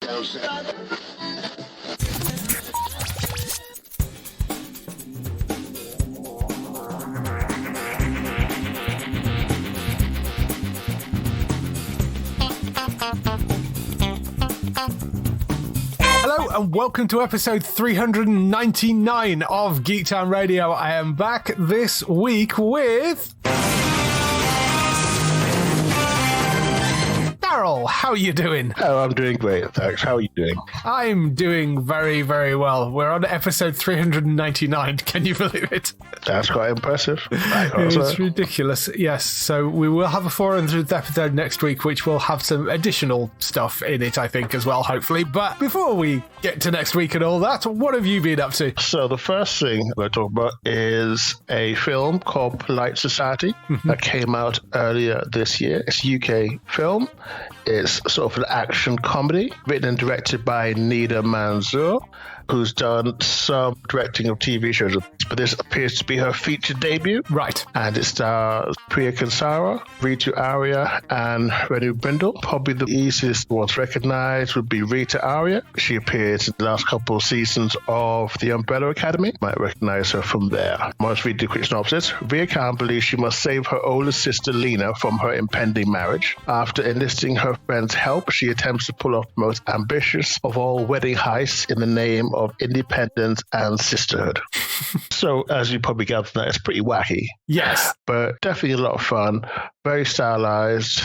Hello and welcome to episode 399 of Geektown Radio. I am back this week with... Darryl, how are you doing? Oh, I'm doing great, thanks. How are you doing? I'm doing very, very well. We're on episode 399. Can you believe it? That's quite impressive. It's ridiculous. Yes, so we will have a 400th episode next week, which will have some additional stuff in it, I think, as well, hopefully. But before we get to next week and all that, what have you been up to? So the first thing I'm going to talk about is a film called Polite Society that came out earlier this year. It's a UK film. It's sort of an action comedy written and directed by Nida Manzoor, who's done some directing of TV shows, but this appears to be her feature debut. Right. And it stars Priya Kansara, Ritu Arya, and Renu Brindle. Probably the easiest one to recognize would be Rita Arya. She appeared in the last couple of seasons of The Umbrella Academy. Might recognize her from there. Let's read the quick synopsis. Ria Khan believes she must save her older sister Lena from her impending marriage. After enlisting her friend's help, she attempts to pull off the most ambitious of all wedding heists in the name of independence and sisterhood. So, as you probably gather from that, it's pretty wacky. Yes. But definitely a lot of fun. Very stylized.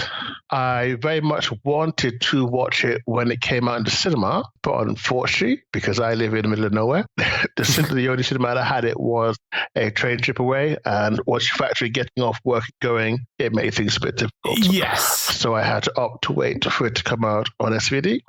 I very much wanted to watch it when it came out in the cinema, but unfortunately, because I live in the middle of nowhere, the only cinema that had it was a train trip away, and once you factor getting off work and going, it made things a bit difficult. Yes. So I had to opt to wait for it to come out on SVD.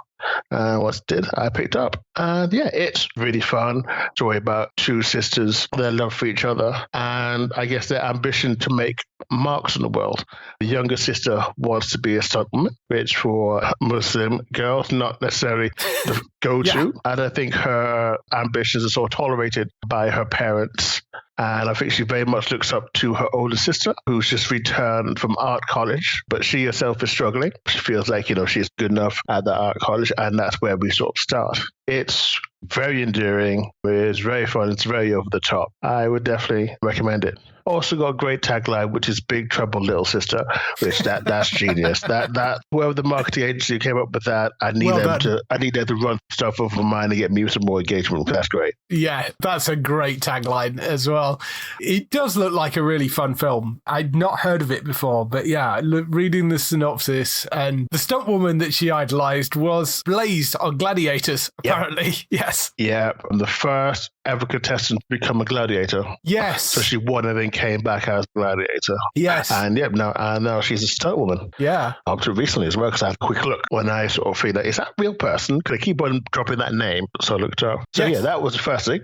Once it did, I picked up. And yeah, it's really fun. Story about two sisters, their love for each other, and I guess their ambition to make marks in the world. The younger sister wants to be a stuntwoman, which for Muslim girls, not necessarily the go-to. And I think her ambitions are sort of tolerated by her parents. And I think she very much looks up to her older sister, who's just returned from art college, but she herself is struggling. She feels like, she's good enough at the art college, and that's where we sort of start. It's very endearing. It's very fun. It's very over the top. I would definitely recommend it. Also got a great tagline, which is "Big Trouble, Little Sister," which that's genius. That whoever the marketing agency came up with that, I need them to run stuff over mine and get me some more engagement. That's great. Yeah, that's a great tagline as well. It does look like a really fun film. I'd not heard of it before, but yeah, reading the synopsis, and the stunt woman that she idolized was Blaze on Gladiators, apparently. Yes. Yeah, the first ever contestant to become a gladiator. Yes. So she won and then came back as a gladiator. Yes. And now she's a stunt woman. Yeah. Up to recently as well, because I had a quick look when I sort of feel like, is that a real person? Because I keep on dropping that name. So I looked up. So yeah, that was the first thing.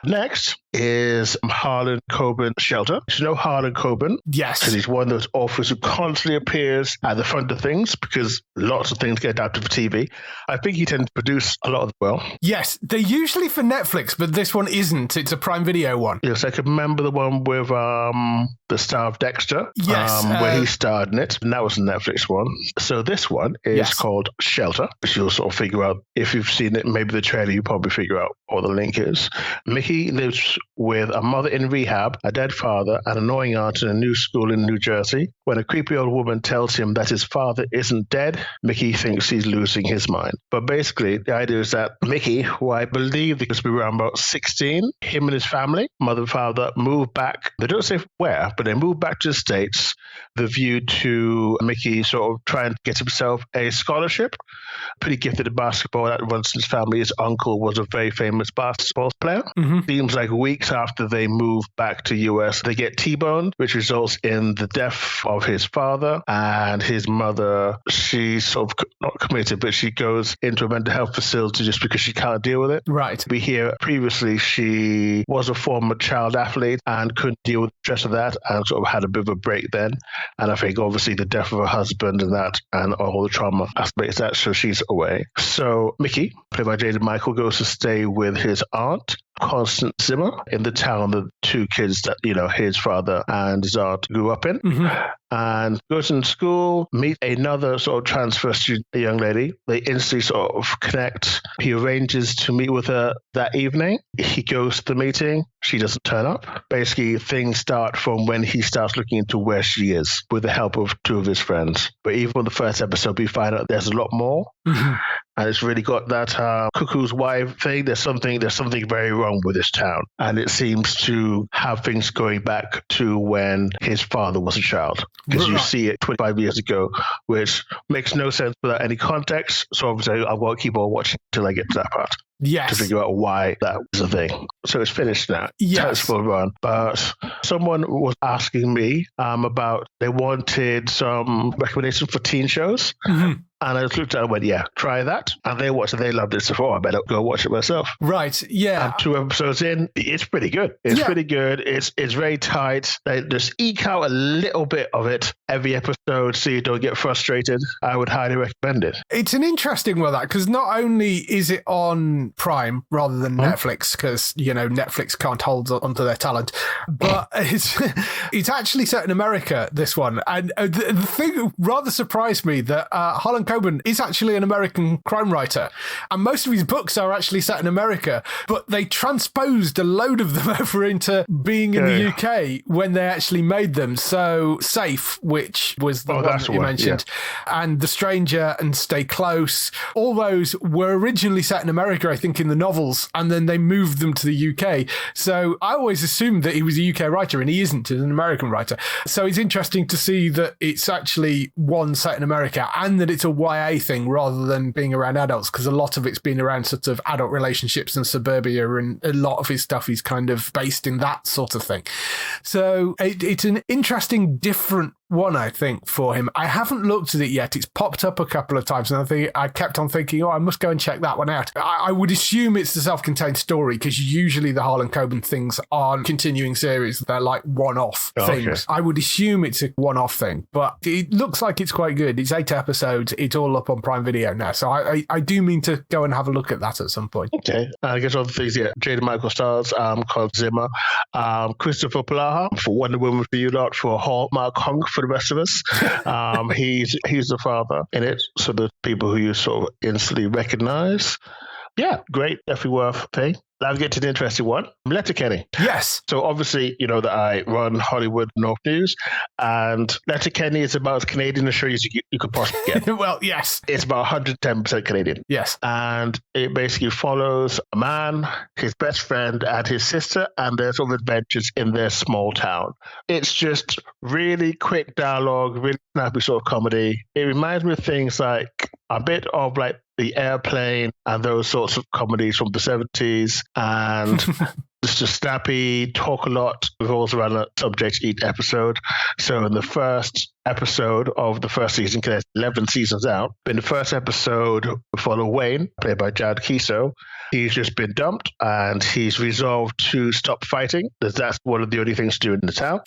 Next is Harlan Coben Shelter. Do you know Harlan Coben? Yes. Because he's one of those authors who constantly appears at the front of things because lots of things get adapted for TV. I think he tends to produce a lot of them well. Yes, they're usually for Netflix, but this one isn't. It's a Prime Video one. Yes, I can remember the one with the star of Dexter. Yes. Where he starred in it. And that was a Netflix one. So this one is called Shelter, which you'll sort of figure out. If you've seen it, maybe the trailer, you probably figure out what the link is. Mickey lives with a mother in rehab, a dead father, an annoying aunt in a new school in New Jersey. When a creepy old woman tells him that his father isn't dead, Mickey thinks he's losing his mind. But basically, the idea is that Mickey, who I believe he must be around about 16, him and his family, mother and father, moved back. They don't say where, but they moved back to the States. The view to Mickey sort of trying to get himself a scholarship. Pretty gifted at basketball. That runs in his family. His uncle was a very famous basketball player. Seems like weeks after they move back to US, they get T-boned, which results in the death of his father. And his mother, she's sort of not committed, but she goes into a mental health facility just because she can't deal with it. Right. We hear previously she was a former child athlete and couldn't deal with the stress of that and sort of had a bit of a break then. And I think obviously the death of her husband and that and all the trauma aspects of that, so she's away. So Mickey, played by Jaden Michael, goes to stay with his aunt, Constance Zimmer, in the town the two kids that, his father and his aunt grew up in. And goes in school, meet another sort of transfer student, a young lady. They instantly sort of connect. He arranges to meet with her that evening. He goes to the meeting. She doesn't turn up. Basically, things start from when he starts looking into where she is with the help of two of his friends. But even in the first episode, we find out there's a lot more. And it's really got that cuckoo's wife thing. There's something very wrong with this town. And it seems to have things going back to when his father was a child. Because you see it 25 years ago, which makes no sense without any context. So obviously, I won't keep on watching until I get to that part. Yes. To figure out why that was a thing. So it's finished now. Yes. It's full run. But someone was asking me about, they wanted some recommendations for teen shows. And I just looked at it and went, yeah, try that. And they watched it. They loved it. So I better go watch it myself. Right. Yeah. And 2 episodes in, it's pretty good. It's pretty good. It's very tight. They just eke out a little bit of it every episode so you don't get frustrated. I would highly recommend it. It's an interesting one, that, because not only is it on Prime rather than Netflix, because, Netflix can't hold onto their talent, but it's actually set in America, this one. And the thing rather surprised me that Harlan Coben is actually an American crime writer, and most of his books are actually set in America, but they transposed a load of them over into being in the UK when they actually made them. So Safe, which was the one that you mentioned, and The Stranger and Stay Close, all those were originally set in America, I think, in the novels, and then they moved them to the UK. So I always assumed that he was a UK writer, and he isn't. He's an American writer. So it's interesting to see that it's actually one set in America and that it's a YA thing rather than being around adults, because a lot of it's been around sort of adult relationships and suburbia, and a lot of his stuff is kind of based in that sort of thing. So it's an interesting, different one, I think, for him. I haven't looked at it yet. It's popped up a couple of times, and I kept on thinking, I must go and check that one out. I would assume it's the self-contained story, because usually the Harlan Coben things aren't continuing series. They're like one-off things. I would assume it's a one-off thing, but it looks like it's quite good. It's 8 episodes. It's all up on Prime Video now, so I do mean to go and have a look at that at some point. Okay. I guess other things, Jaden Michael stars, Constance Zimmer, Christopher Polaha for Wonder Woman for you lot, for Hallmark Hunk for the rest of us. He's the father in it, so the people who you sort of instantly recognize. Yeah, great, definitely worth paying. Now we get to the interesting one, Letterkenny. Yes. So obviously, you know that I run Hollywood North News, and Letterkenny is about as Canadian a show as you could possibly get. Well, yes. It's about 110% Canadian. Yes. And it basically follows a man, his best friend, and his sister, and their sort of adventures in their small town. It's just really quick dialogue, really snappy sort of comedy. It reminds me of things like a bit of like The Airplane and those sorts of comedies from the 70s, and it's just snappy, talk a lot, revolves around a subject each episode. So in the first episode of the first season, because there's 11 seasons out, in the first episode, we follow Wayne, played by Jad Kiso. He's just been dumped, and he's resolved to stop fighting, because that's one of the only things to do in the town.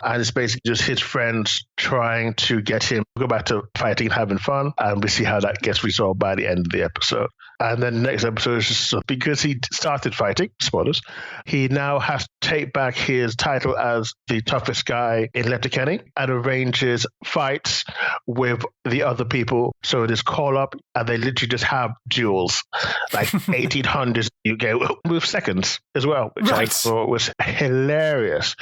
And it's basically just his friends trying to get him to go back to fighting and having fun, and we see how that gets resolved by the end of the episode. And then the next episode is just because he started fighting, spoilers, he now has to take back his title as the toughest guy in Letterkenny and arranges fights with the other people. So it is call up, and they literally just have duels, like 1800s UK with seconds as well, which I thought was hilarious.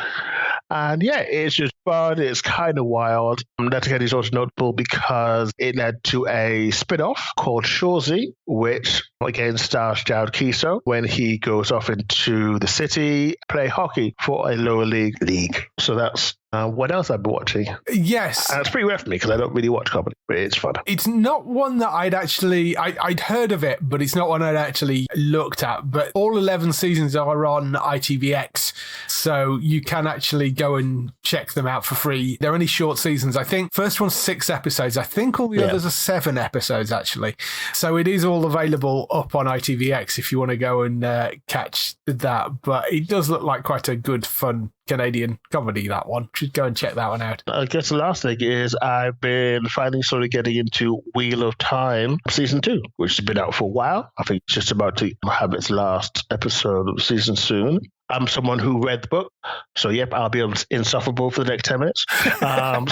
And yeah, it's just fun. It's kind of wild. Letterkenny is also notable because it led to a spin-off called Shorzy, which again stars Jad Kiso when he goes off into the city, play hockey for a lower league. So that's what else I've been watching. Yes. And it's pretty rare for me because I don't really watch comedy, but it's fun. It's not one that I'd heard of it, but it's not one I'd actually looked at. But all 11 seasons are on ITVX, so you can actually go and check them out for free. They're only short seasons. I think first one's 6 episodes. I think all the others are 7 episodes, actually. So it is all available up on ITVX if you want to go and catch that. But it does look like quite a good, fun Canadian comedy, that one. Should go and check that one out. I guess the last thing is I've been finally sort of getting into Wheel of Time Season 2, which has been out for a while. I think it's just about to have its last episode of the season soon. I'm someone who read the book, so yep, I'll be insufferable for the next 10 minutes.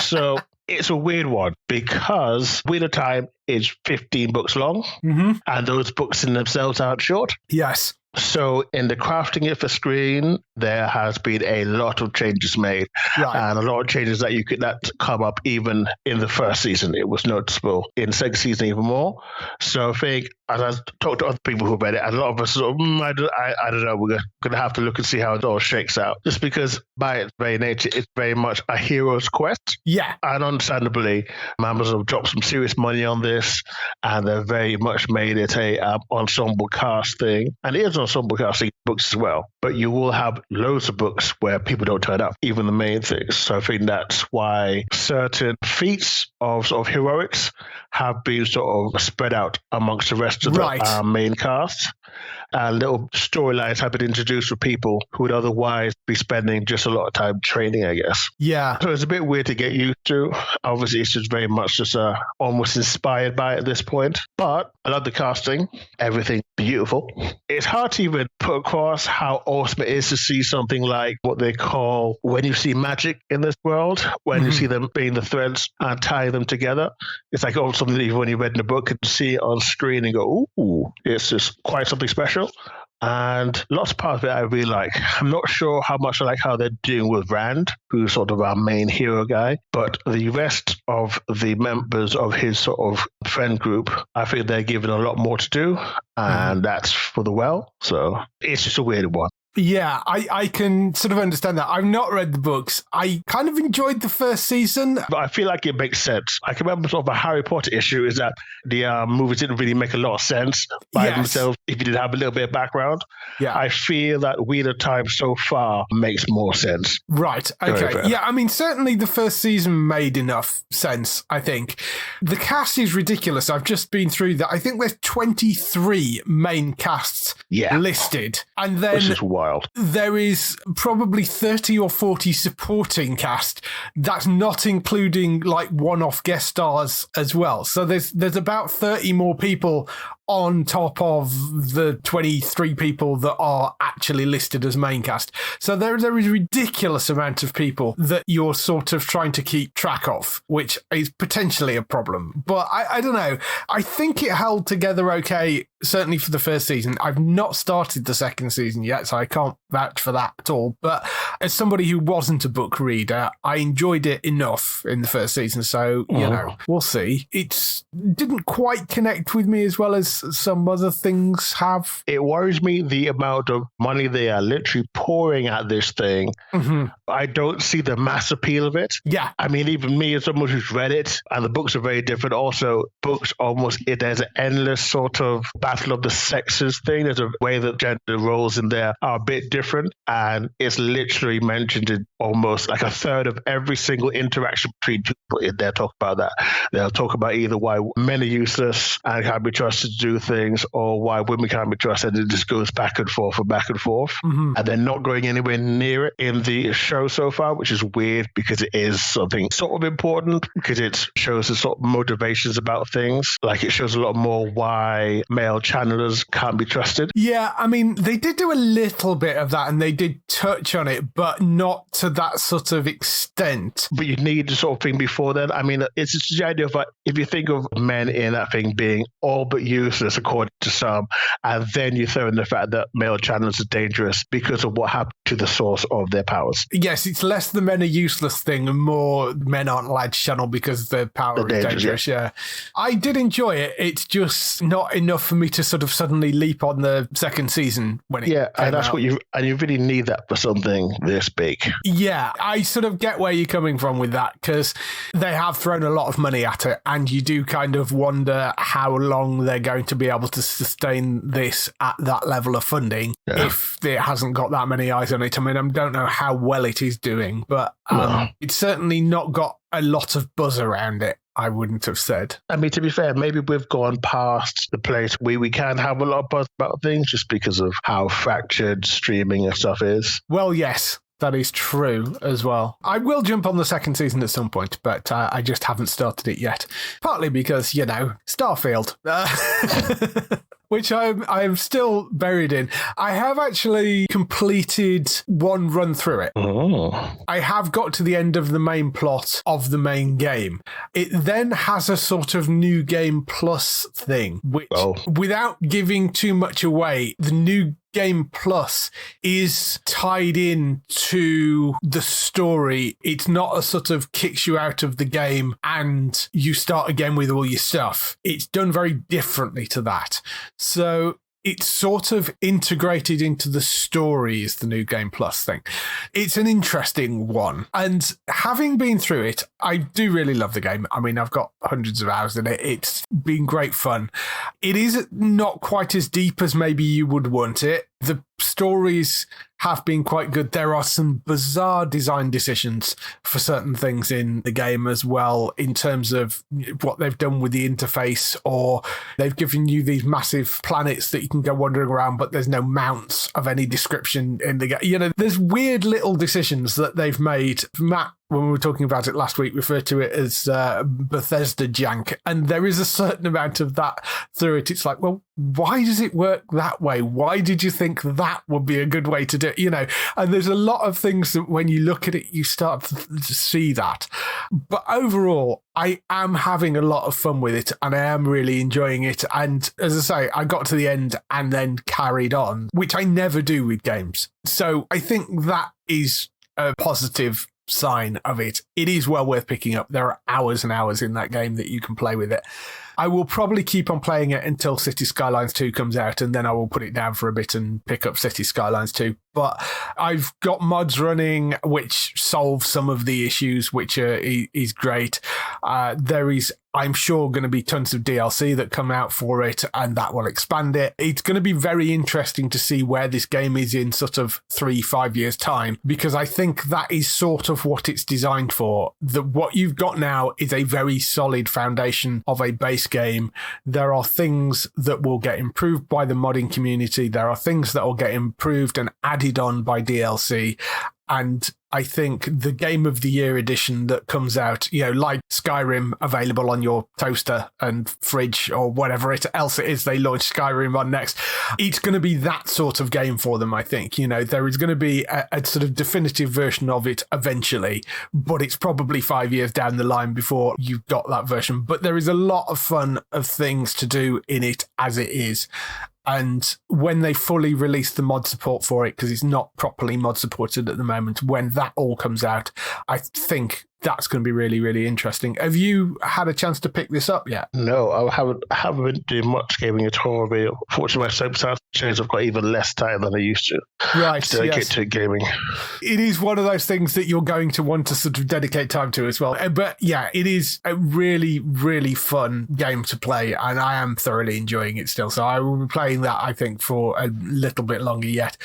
So it's a weird one because Wheel of Time is 15 books long, and those books in themselves aren't short. Yes. So in the crafting it for screen, there has been a lot of changes made, and a lot of changes that come up even in the first season. It was noticeable in the second season even more. So I think, as I talked to other people who read it, a lot of us sort of, I don't know, we're going to have to look and see how it all shakes out. Just because by its very nature, it's very much a hero's quest. Yeah. And understandably, Amazon dropped some serious money on this, and they've very much made it a ensemble cast thing. And it is ensemble casting books as well. But you will have loads of books where people don't turn up, even the main things. So I think that's why certain feats of sort of heroics have been sort of spread out amongst the rest of the main cast. Little storylines have been introduced for people who would otherwise be spending just a lot of time training, I guess. Yeah. So it's a bit weird to get used to. Obviously, it's just very much just almost inspired by it at this point. But I love the casting. Everything beautiful. It's hard to even put across how awesome it is to see something like what they call when you see magic in this world, when you see them being the threads and tie them together. It's like something that you've only read in a book and see it on screen and go, ooh, it's just quite something special. And lots of parts of it I really like. I'm not sure how much I like how they're doing with Rand, who's sort of our main hero guy, but the rest of the members of his sort of friend group, I think they're given a lot more to do, and that's for the well. So it's just a weird one. Yeah, I can sort of understand that. I've not read the books. I kind of enjoyed the first season. But I feel like it makes sense. I can remember sort of a Harry Potter issue is that the movies didn't really make a lot of sense by themselves if you didn't have a little bit of background. Yeah. I feel that Wheel of Time so far makes more sense. Right, okay. Yeah, I mean, certainly the first season made enough sense, I think. The cast is ridiculous. I've just been through that. I think there's 23 main casts listed. And then which is wild. There is probably 30 or 40 supporting cast. That's not including like one-off guest stars as well. So there's about 30 more people on top of the 23 people that are actually listed as main cast. So there is a ridiculous amount of people that you're sort of trying to keep track of, which is potentially a problem. But I don't know. I think it held together okay, certainly for the first season. I've not started the second season yet, so I can't vouch for that at all. But as somebody who wasn't a book reader, I enjoyed it enough in the first season. So, you know, we'll see. It didn't quite connect with me as well as some other things have. It worries me the amount of money they are literally pouring at this thing. I don't see the mass appeal of it. Yeah. I mean, even me as someone who's read it, and the books are very different. Also, books there's an endless sort of battle of the sexes thing. There's a way that gender roles in there are a bit different, and it's literally mentioned in almost like a third of every single interaction between people in there. Talk about that. They'll talk about either why men are useless and can't be trusted to do things, or why women can't be trusted. It just goes back and forth and back and forth. And they're not going anywhere near it in the show so far, which is weird because it is something sort of important, because it shows the sort of motivations about things. Like it shows a lot more why male channelers can't be trusted. Yeah, I mean, they did do a little bit of that and they did touch on it, but not to that sort of extent. But you need the sort of thing before then. I mean, it's just the idea of like, if you think of men in that thing being all but useless according to some, and then you throw in the fact that male channelers are dangerous because of what happened to the source of their powers. Yes, it's less the men are useless thing and more men aren't allowed to channel because their power is dangerous. Yeah. I did enjoy it. It's just not enough for me to sort of suddenly leap on the second season when it came and that's out. what you really need that for something this big. Yeah, I sort of get where you're coming from with that, because they have thrown a lot of money at it, and you do kind of wonder how long they're going to be able to sustain this at that level of funding if it hasn't got that many eyes on it. I mean, I don't know how well it is doing, but it's certainly not got a lot of buzz around it, I wouldn't have said. I mean, to be fair, maybe we've gone past the place where we can have a lot of buzz about things just because of how fractured streaming and stuff is. Well, yes. That is true as well. I will jump on the second season at some point, but I just haven't started it yet. Partly because, Starfield. Which I'm still buried in. I have actually completed one run through it. Oh. I have got to the end of the main plot of the main game. It then has a sort of new game plus thing, which, without giving too much away, the new Game Plus is tied in to the story. It's not a sort of kicks you out of the game and you start again with all your stuff. It's done very differently to that. So it's sort of integrated into the story is the new Game Plus thing. It's an interesting one. And having been through it, I do really love the game. I mean, I've got hundreds of hours in it. It's been great fun. It is not quite as deep as maybe you would want it. The stories have been quite good. There are some bizarre design decisions for certain things in the game as well, in terms of what they've done with the interface, or they've given you these massive planets that you can go wandering around, but there's no mounts of any description in the game. There's weird little decisions that they've made. Matt, when we were talking about it last week, referred to it as Bethesda jank, and there is a certain amount of that through it. It's like, well, why does it work that way? Why did you think that would be a good way to do it? And there's a lot of things that when you look at it, you start to see that. But overall, I am having a lot of fun with it, and I am really enjoying it. And as I say, I got to the end and then carried on, which I never do with games. So I think that is a positive sign of it. It is well worth picking up. There are hours and hours in that game that you can play with it. I will probably keep on playing it until City Skylines 2 comes out, and then I will put it down for a bit and pick up City Skylines 2. But I've got mods running which solve some of the issues, which is great. There is, I'm sure, going to be tons of DLC that come out for it, and that will expand it. It's going to be very interesting to see where this game is in sort of 3-5 years' time, because I think that is sort of what it's designed for. What you've got now is a very solid foundation of a base game. There are things that will get improved by the modding community. There are things that will get improved and added on by DLC. And I think the Game of the Year edition that comes out, like Skyrim, available on your toaster and fridge or whatever else it is they launch Skyrim on next, it's going to be that sort of game for them, I think. There is going to be a sort of definitive version of it eventually, but it's probably 5 years down the line before you've got that version. But there is a lot of fun of things to do in it as it is. And when they fully release the mod support for it, because it's not properly mod supported at the moment, when that all comes out, I think that's going to be really, really interesting. Have you had a chance to pick this up yet? No, I haven't been doing much gaming at all. Fortunately, my circumstances changed. I've got even less time than I used to. Right, to dedicate to gaming. It is one of those things that you're going to want to sort of dedicate time to as well. But yeah, it is a really, really fun game to play, and I am thoroughly enjoying it still. So I will be playing that, I think, for a little bit longer yet.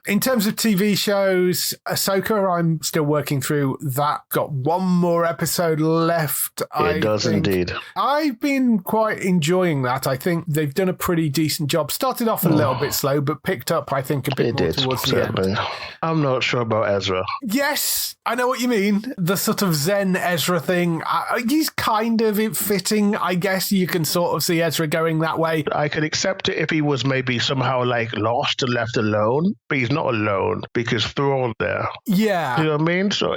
In terms of TV shows, Ashoka, I'm still working through that. Got one more episode left. It does indeed. I've been quite enjoying that. I think they've done a pretty decent job. Started off a little bit slow, but picked up, I think, a bit more towards the end. I'm not sure about Ezra. Yes, I know what you mean. The sort of Zen Ezra thing. He's kind of fitting. I guess you can sort of see Ezra going that way. I could accept it if he was maybe somehow lost and left alone, but he's not alone because Thrawn there. Yeah. You know what I mean? So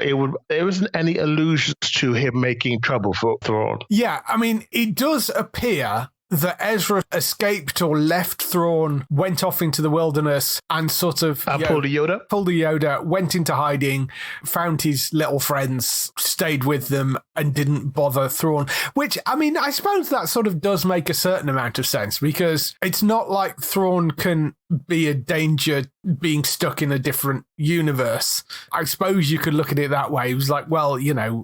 there wasn't any allusions to him making trouble for Thrawn. Yeah, I mean, it does appear that Ezra escaped or left Thrawn, went off into the wilderness and sort of... pulled a Yoda? Pulled a Yoda, went into hiding, found his little friends, stayed with them and didn't bother Thrawn. Which, I mean, I suppose that sort of does make a certain amount of sense, because it's not like Thrawn can be a danger being stuck in a different universe. I suppose you could look at it that way. It was like, well,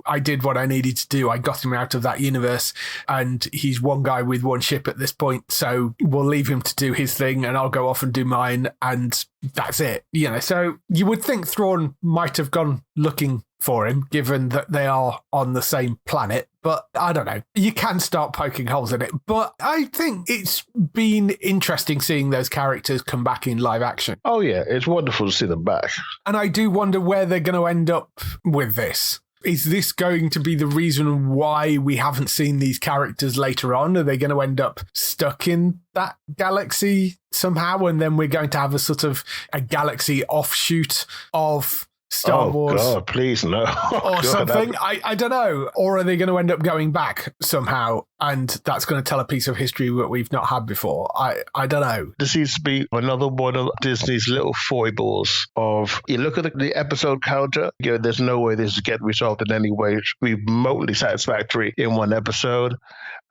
I did what I needed to do. I got him out of that universe, and he's one guy with one ship at this point, so we'll leave him to do his thing and I'll go off and do mine, and that's it. So you would think Thrawn might have gone looking for him, given that they are on the same planet. But I don't know. You can start poking holes in it. But I think it's been interesting seeing those characters come back in live action. Oh, yeah. It's wonderful to see them back. And I do wonder where they're going to end up with this. Is this going to be the reason why we haven't seen these characters later on? Are they going to end up stuck in that galaxy somehow? And then we're going to have a sort of a galaxy offshoot of Star Wars. Oh, God, please, no. Or something. I don't know. Or are they going to end up going back somehow? And that's going to tell a piece of history that we've not had before. I don't know. This seems to be another one of Disney's little foibles of, you look at the episode counter, there's no way this is getting resolved in any way remotely satisfactory in one episode.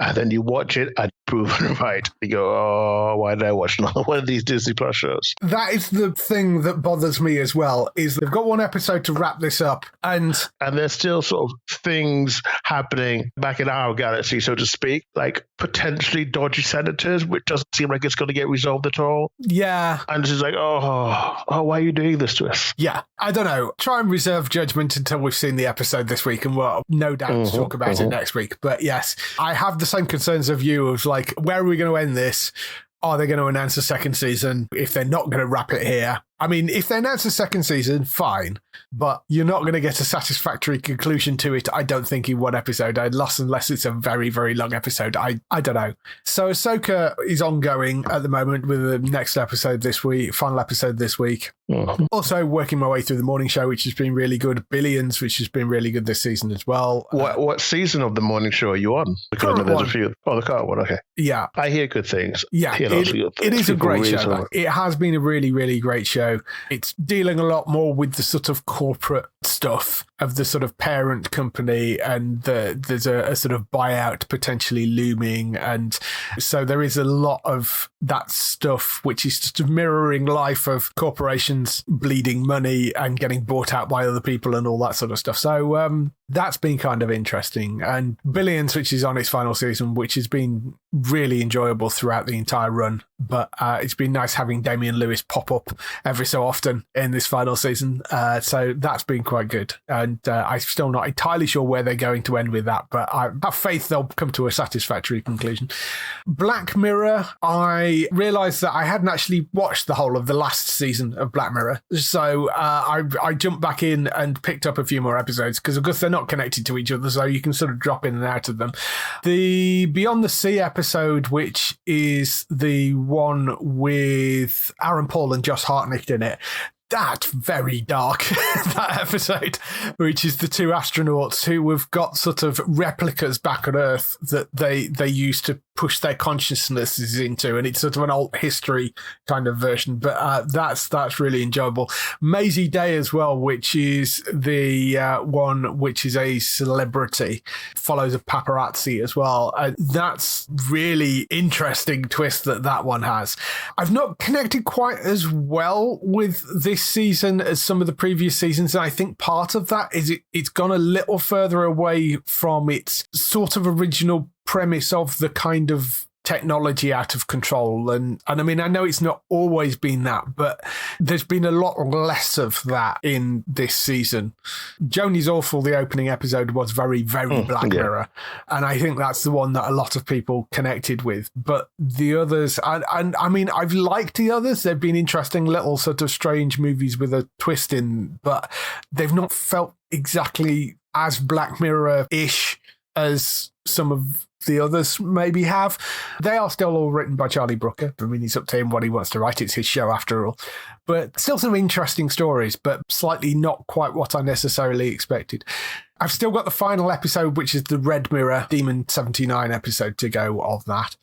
And then you watch it and proven right. You go, oh, why did I watch another one of these Disney Plus shows? That is the thing that bothers me as well, is they've got one episode to wrap this up. And there's still sort of things happening back in our galaxy, so to speak, like potentially dodgy senators, which doesn't seem like it's going to get resolved at all. Yeah. And it's just like, oh, why are you doing this to us? Yeah, I don't know. Try and reserve judgment until we've seen the episode this week, and we'll no doubt talk about it next week. But yes, I have the same concerns of you of like, where are we going to end this? Are they going to announce a second season? If they're not going to wrap it here, I mean, if they announce a second season, fine, but you're not going to get a satisfactory conclusion to it, I don't think, in one episode, unless it's a very, very long episode. I don't know. So Ahsoka is ongoing at the moment with the next episode this week, final episode this week. Also working my way through the morning show, which has been really good. Billions, which has been really good this season as well. What season of the morning show are you on? Because current there's one. a few. Oh, the current one, okay. Yeah. I hear good things. Yeah, it is a great show. It has been a really, really great show. It's dealing a lot more with the sort of corporate stuff of the sort of parent company, and there's a sort of buyout potentially looming. And so there is a lot of that stuff, which is just mirroring life of corporations bleeding money and getting bought out by other people and all that sort of stuff. So that's been kind of interesting. And Billions, which is on its final season, which has been really enjoyable throughout the entire run. But it's been nice having Damian Lewis pop up every so often in this final season. So that's been quite good. And I'm still not entirely sure where they're going to end with that, but I have faith they'll come to a satisfactory conclusion. Black Mirror, I realised that I hadn't actually watched the whole of the last season of Black Mirror. So I jumped back in and picked up a few more episodes because, of course, they're not connected to each other, so you can sort of drop in and out of them. The Beyond the Sea episode, which is the one with Aaron Paul and Josh Hartnett in it, that's very dark, that episode, which is the two astronauts who have got sort of replicas back on Earth that they use to push their consciousnesses into, and it's sort of an alt history kind of version, but that's really enjoyable. Maisie Day as well, which is the one which is a celebrity, follows a paparazzi as well. That's really interesting twist that one has. I've not connected quite as well with this season as some of the previous seasons, and I think part of that is it's gone a little further away from its sort of original premise of the kind of technology out of control, and I mean, I know it's not always been that, but there's been a lot less of that in this season. Joni's Awful, the opening episode, was very, very Black Mirror, and I think that's the one that a lot of people connected with. But the others, and I mean, I've liked the others. They've been interesting little sort of strange movies with a twist in, but they've not felt exactly as Black Mirror-ish as some of the others maybe have. They are still all written by Charlie Brooker. I mean, it's up to him what he wants to write. It's his show after all. But still some interesting stories, but slightly not quite what I necessarily expected. I've still got the final episode, which is the Red Mirror Demon 79 episode to go of that.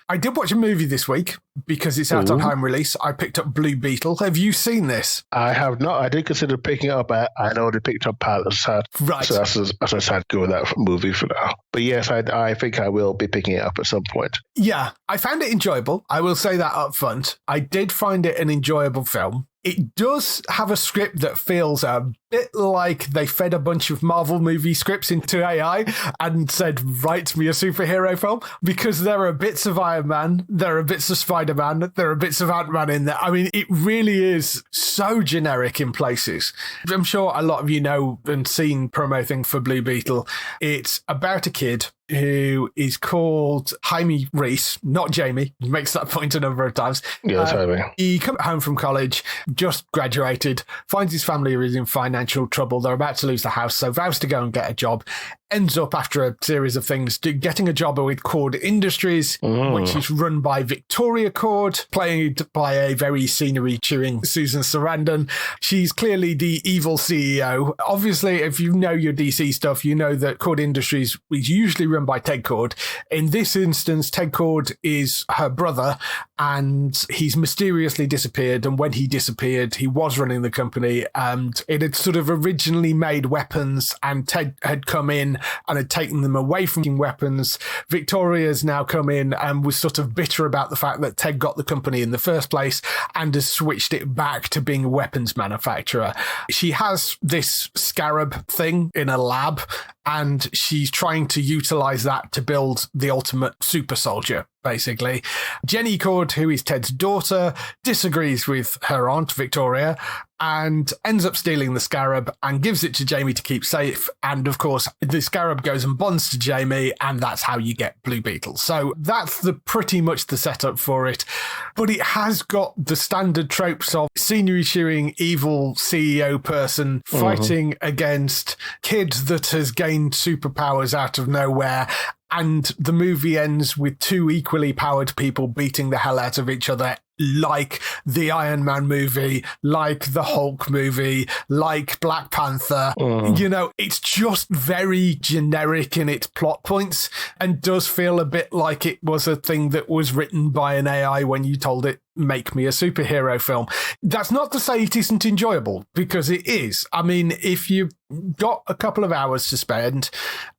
I did watch a movie this week because it's out on home release. I picked up Blue Beetle. Have you seen this? I have not. I did consider picking it up. I'd already picked up Pilot's Hat. Right. So I decided to go with that movie for now. But yes, I think I will be picking it up at some point. Yeah, I found it enjoyable. I will say that up front. I did find it an enjoyable film. It does have a script that feels a bit like they fed a bunch of Marvel movie scripts into AI and said, write me a superhero film, because there are bits of Iron Man, there are bits of Spider-Man, there are bits of Ant-Man in there. I mean, it really is so generic in places. I'm sure a lot of you know and seen promo thing for Blue Beetle. It's about a kid who is called Jaime Reese, not Jamie. He makes that point a number of times. Yeah, totally. He comes home from college, just graduated, finds his family is in financial trouble. They're about to lose the house, so vows to go and get a job. Ends up, after a series of things, getting a job with Cord Industries, which is run by Victoria Cord, played by a very scenery-chewing Susan Sarandon. She's clearly the evil CEO. Obviously, if you know your DC stuff, you know that Cord Industries is usually run by Ted Cord. In this instance, Ted Cord is her brother, and he's mysteriously disappeared. And when he disappeared, he was running the company, and it had sort of originally made weapons, and Ted had come in and had taken them away from weapons. Victoria's now come in and was sort of bitter about the fact that Ted got the company in the first place and has switched it back to being a weapons manufacturer. She has this scarab thing in a lab, and she's trying to utilize that to build the ultimate super soldier, basically. Jenny Cord, who is Ted's daughter, disagrees with her aunt, Victoria, and ends up stealing the scarab and gives it to Jamie to keep safe. And of course, the scarab goes and bonds to Jamie, and that's how you get Blue Beetle. So that's pretty much the setup for it. But it has got the standard tropes of scenery-chewing evil CEO person fighting against kid that has gained superpowers out of nowhere. And the movie ends with two equally powered people beating the hell out of each other, like the Iron Man movie, like the Hulk movie, like Black Panther. You know, it's just very generic in its plot points and does feel a bit like it was a thing that was written by an AI when you told it, make me a superhero film. That's not to say it isn't enjoyable, because it is. I mean, if you've got a couple of hours to spend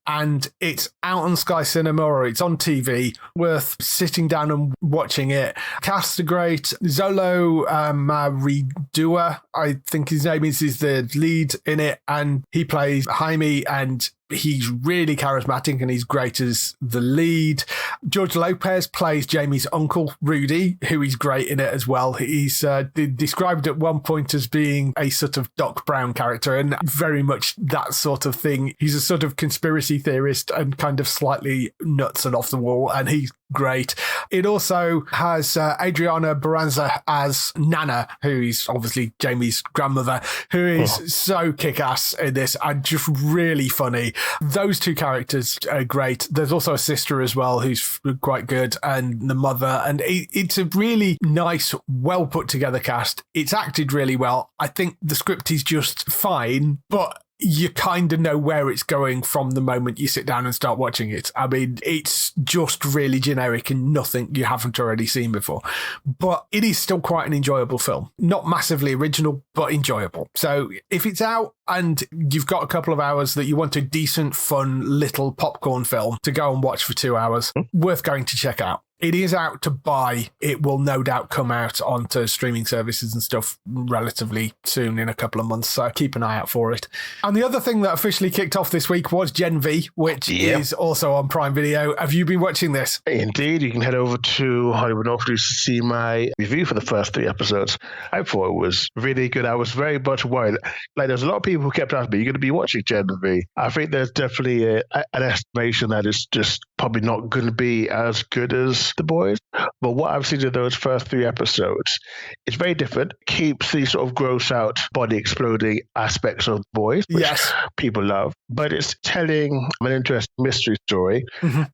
and it's out on Sky Cinema or it's on TV, worth sitting down and watching it. Cast are great. Zolo Maridua, I think his name is the lead in it, and he plays Jaime, and he's really charismatic and he's great as the lead. George Lopez plays Jamie's uncle, Rudy, who is great in it as well. He's described at one point as being a sort of Doc Brown character, and very much that sort of thing. He's a sort of conspiracy theorist and kind of slightly nuts and off the wall, and he's great. It also has Adriana Baranza as Nana, who is obviously Jamie's grandmother, who is so kick-ass in this and just really funny. Those two characters are great. There's also a sister as well who's quite good, and the mother, and it's a really nice, well put together cast. It's acted really well. I think the script is just fine, but you kind of know where it's going from the moment you sit down and start watching it. I mean, it's just really generic and nothing you haven't already seen before. But it is still quite an enjoyable film. Not massively original, but enjoyable. So if it's out and you've got a couple of hours that you want a decent, fun, little popcorn film to go and watch for 2 hours, worth going to check out. It is out to buy. It will no doubt come out onto streaming services and stuff relatively soon, in a couple of months, so keep an eye out for it. And the other thing that officially kicked off this week was Gen V, which is also on Prime Video. Have you been watching this? Indeed. You can head over to Hollywood Northview to see my review for the first 3 episodes. I thought it was really good. I was very much worried. Like, there's a lot of people who kept asking me, you're going to be watching Gen V. I think there's definitely an estimation that it's just probably not going to be as good as The Boys. But what I've seen of those first 3 episodes, it's very different. Keeps the sort of gross out, body exploding aspects of The Boys, which people love. But it's telling an interesting mystery story.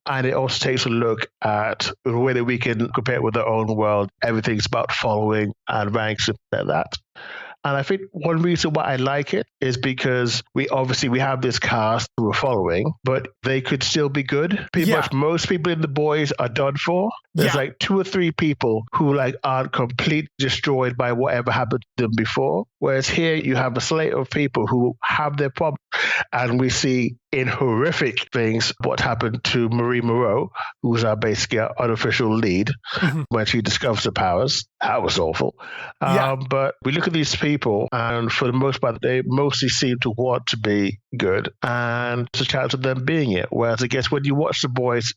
And it also takes a look at the way that we can compare it with our own world. Everything's about following and ranks and like that. And I think one reason why I like it is because we have this cast who we're following, but they could still be good. Pretty much most people in The Boys are done for. There's like 2 or 3 people who like aren't completely destroyed by whatever happened to them before. Whereas here you have a slate of people who have their problems. And we see in horrific things what happened to Marie Moreau, who's basically our unofficial lead when she discovers her powers. That was awful. But we look at these people, and for the most part, they mostly seem to want to be good, and there's a chance of them being it. Whereas I guess when you watch The Boys,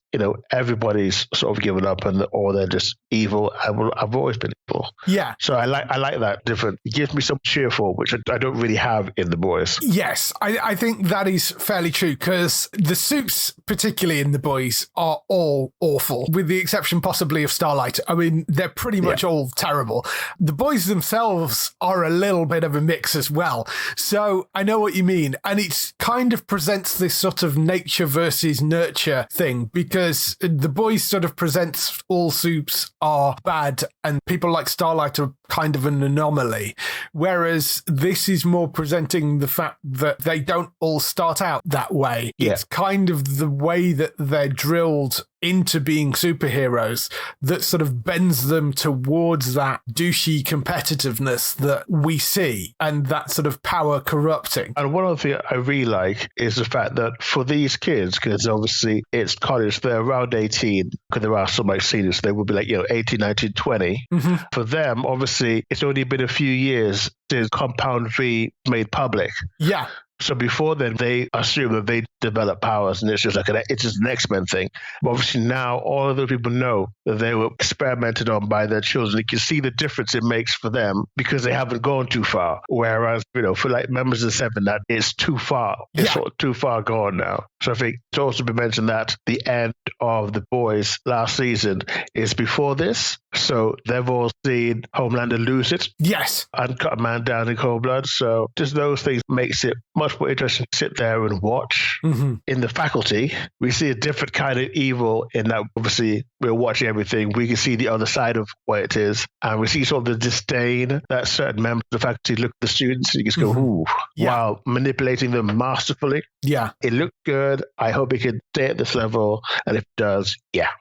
everybody's sort of given up, or they're just evil. I've always been evil. Yeah. So I like that different. It gives me some cheerful, which I don't really have in The Boys. Yes, I think that is fairly true, because the Supes, particularly in The Boys, are all awful, with the exception possibly of Starlight. I mean, they're pretty much all terrible. The Boys themselves are a little bit of a mix as well. So I know what you mean. And it kind of presents this sort of nature versus nurture thing, because The Boys sort of presents all Supes are bad and people like Starlight are kind of an anomaly. Whereas this is more presenting the fact that they don't all start out that way. Yeah. It's kind of the way that they're drilled into being superheroes that sort of bends them towards that douchey competitiveness that we see, and that sort of power corrupting. And one other thing I really like is the fact that for these kids, because obviously it's college, they're around 18, because there are some like seniors, they will be like, 18, 19, 20. For them, obviously, it's only been a few years since Compound V made public. Yeah. So before then, they assume that they develop powers, and it's just an X-Men thing. But obviously now, all of those people know that they were experimented on by their children. You can see the difference it makes for them because they haven't gone too far. Whereas, for like members of the Seven, that is too far. It's sort of too far gone now. So I think it's also been mentioned that the end of The Boys last season is before this. So they've all seen Homelander lose it. Yes. And cut a man down in cold blood. So just those things makes it much more interesting to sit there and watch. In the Faculty, we see a different kind of evil in that obviously we're watching everything. We can see the other side of what it is. And we see sort of the disdain that certain members of the Faculty look at the students and you just go, ooh, while manipulating them masterfully. Yeah. It looked good. I hope it can stay at this level. And if it does,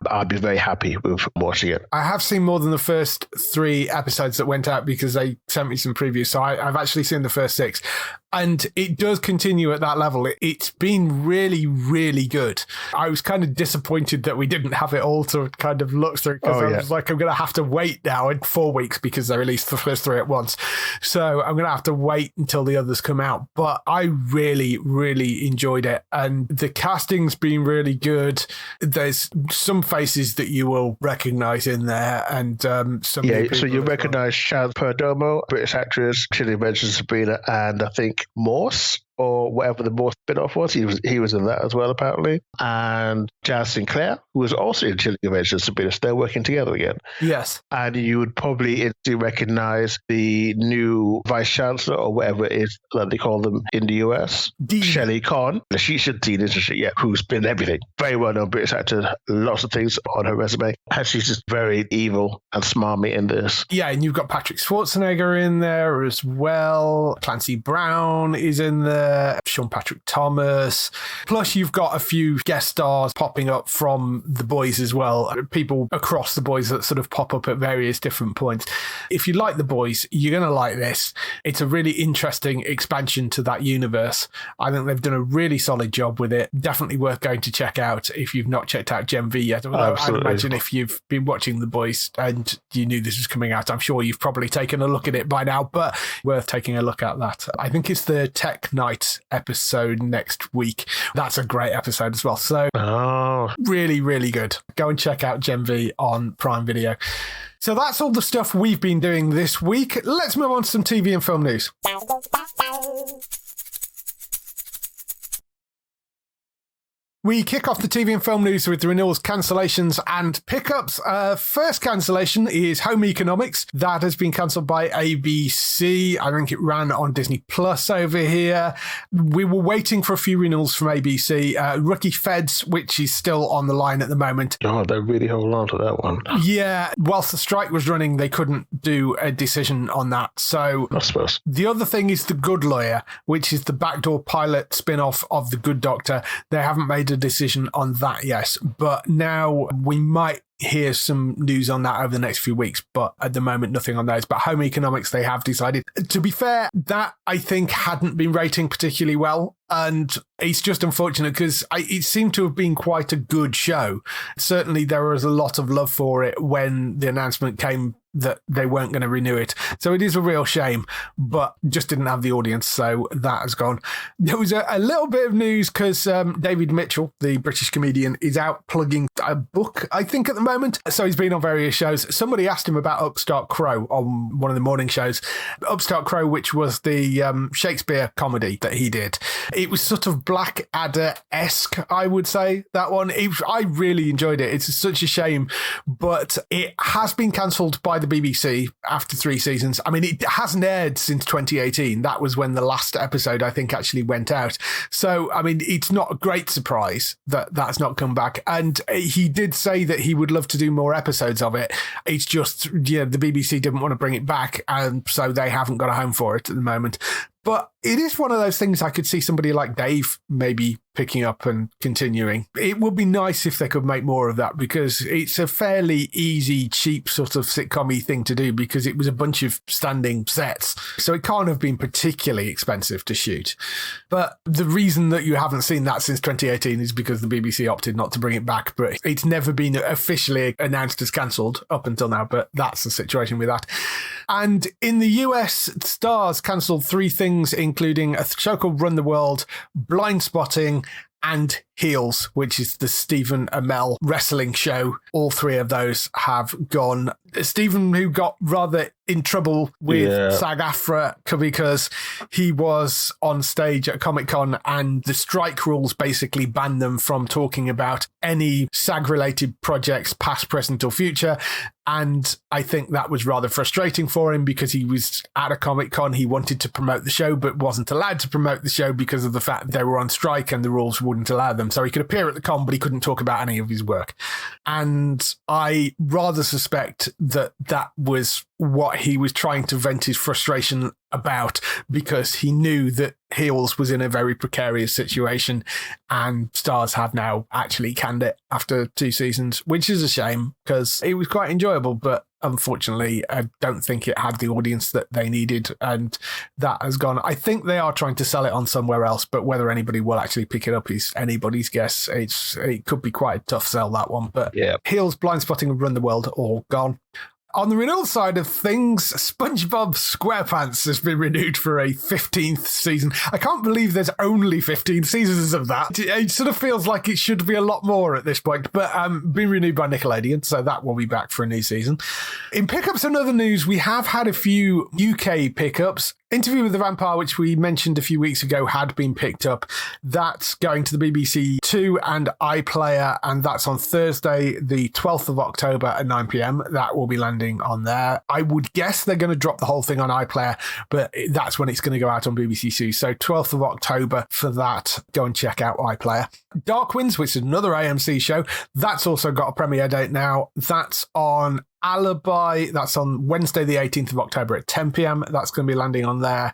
I'll be very happy with watching it. I have seen more than the first 3 episodes that went out because they sent me some previews. So I've actually seen the first 6. And it does continue at that level. It's been really, really good. I was kind of disappointed that we didn't have it all to kind of look through, because I was like, I'm going to have to wait now in 4 weeks because they released the first 3 at once. So I'm going to have to wait until the others come out. But I really, really enjoyed it. And the casting's been really good. There's some faces that you will recognize in there. And some so you recognize Shaz Perdomo, British actress. Chili mentioned Sabrina, and I think Morse, or whatever the Morse spin-off was. He was in that as well, apparently. And Jazz Sinclair, who was also in Chilling Adventures of Sabrina. They're working together again. Yes. And you would probably instantly recognize the new Vice Chancellor, or whatever it is that they call them in the US. Shelley Conn. She's a Dean, isn't she? Yeah, who's been everything. Very well-known British actor. Lots of things on her resume. And she's just very evil and smarmy in this. Yeah, and you've got Patrick Schwarzenegger in there as well. Clancy Brown is in there. Sean Patrick Thomas. Plus, you've got a few guest stars popping up from The Boys as well. People across The Boys that sort of pop up at various different points. If you like The Boys, you're going to like this. It's a really interesting expansion to that universe. I think they've done a really solid job with it. Definitely worth going to check out if you've not checked out Gen V yet. Although I imagine if you've been watching The Boys and you knew this was coming out, I'm sure you've probably taken a look at it by now, but worth taking a look at that. I think it's the Tech Night episode next week. That's a great episode as well. So really, really good. Go and check out Gen V on Prime Video. So that's all the stuff we've been doing this week. Let's move on to some TV and film news. We kick off the TV and film news with the renewals, cancellations and pickups. First cancellation is Home Economics. That has been cancelled by ABC. I think it ran on Disney Plus over here. We were waiting for a few renewals from ABC. Rookie Feds, which is still on the line at the moment. Oh, they really hold on to that one. Yeah, whilst the strike was running, they couldn't do a decision on that. So I suppose. The other thing is The Good Lawyer, which is the backdoor pilot spin-off of The Good Doctor. They haven't made a decision on that yet, but now we might hear some news on that over the next few weeks, but at the moment nothing on those. But Home Economics, they have decided. To be fair, that I think hadn't been rating particularly well, and it's just unfortunate because it seemed to have been quite a good show. Certainly there was a lot of love for it when the announcement came that they weren't going to renew it. So it is a real shame, but just didn't have the audience, so that has gone. There was a little bit of news because David Mitchell, the British comedian, is out plugging a book, I think, at the moment. So he's been on various shows. Somebody asked him about Upstart Crow on one of the morning shows. Upstart Crow, which was the Shakespeare comedy that he did. It was sort of Blackadder-esque, I would say, that one. I really enjoyed it. It's such a shame, but it has been cancelled by the BBC after 3 seasons. I mean, it hasn't aired since 2018. That was when the last episode, I think, actually went out. So, I mean, it's not a great surprise that that's not come back. And he did say that he would love to do more episodes of it. It's just, yeah, the BBC didn't want to bring it back, and so they haven't got a home for it at the moment. But it is one of those things I could see somebody like Dave maybe picking up and continuing. It would be nice if they could make more of that, because it's a fairly easy, cheap sort of sitcom-y thing to do, because it was a bunch of standing sets. So it can't have been particularly expensive to shoot. But the reason that you haven't seen that since 2018 is because the BBC opted not to bring it back. But it's never been officially announced as cancelled up until now. But that's the situation with that. And in the US, Starz cancelled 3 things, including Ashoka Run the World, Blind Spotting, and Heels, which is the Stephen Amell wrestling show. All 3 of those have gone. Stephen, who got rather in trouble with SAG-AFTRA because he was on stage at Comic-Con and the strike rules basically banned them from talking about any SAG-related projects, past, present or future. And I think that was rather frustrating for him because he was at a Comic-Con. He wanted to promote the show, but wasn't allowed to promote the show because of the fact that they were on strike and the rules wouldn't allow them. So he could appear at the con, but he couldn't talk about any of his work. And I rather suspect that that was what he was trying to vent his frustration about, because he knew that Heels was in a very precarious situation, and Starz have now actually canned it after 2 seasons, which is a shame because it was quite enjoyable, but unfortunately I don't think it had the audience that they needed, and that has gone. I think they are trying to sell it on somewhere else, but whether anybody will actually pick it up is anybody's guess. It could be quite a tough sell, that one, but Heels, Blind Spotting and Run the World all gone. On the renewal side of things, SpongeBob SquarePants has been renewed for a 15th season. I can't believe there's only 15 seasons of that. It sort of feels like it should be a lot more at this point, but been renewed by Nickelodeon, so that will be back for a new season. In pickups and other news, we have had a few UK pickups. Interview with the Vampire, which we mentioned a few weeks ago, had been picked up. That's going to the BBC 2 and iPlayer, and that's on Thursday, the 12th of October at 9 p.m. That will be landing on there. I would guess they're going to drop the whole thing on iPlayer, but that's when it's going to go out on BBC 2. So 12th of October for that. Go and check out iPlayer. Dark Winds, which is another AMC show, that's also got a premiere date now. That's on Alibi. That's on Wednesday, the 18th of October at 10 p.m. That's going to be landing on there.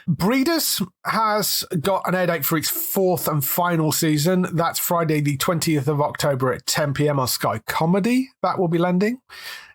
Breeders has got an air date for its 4th and final season. That's Friday, the 20th of October at 10 p.m. on Sky Comedy. That will be landing.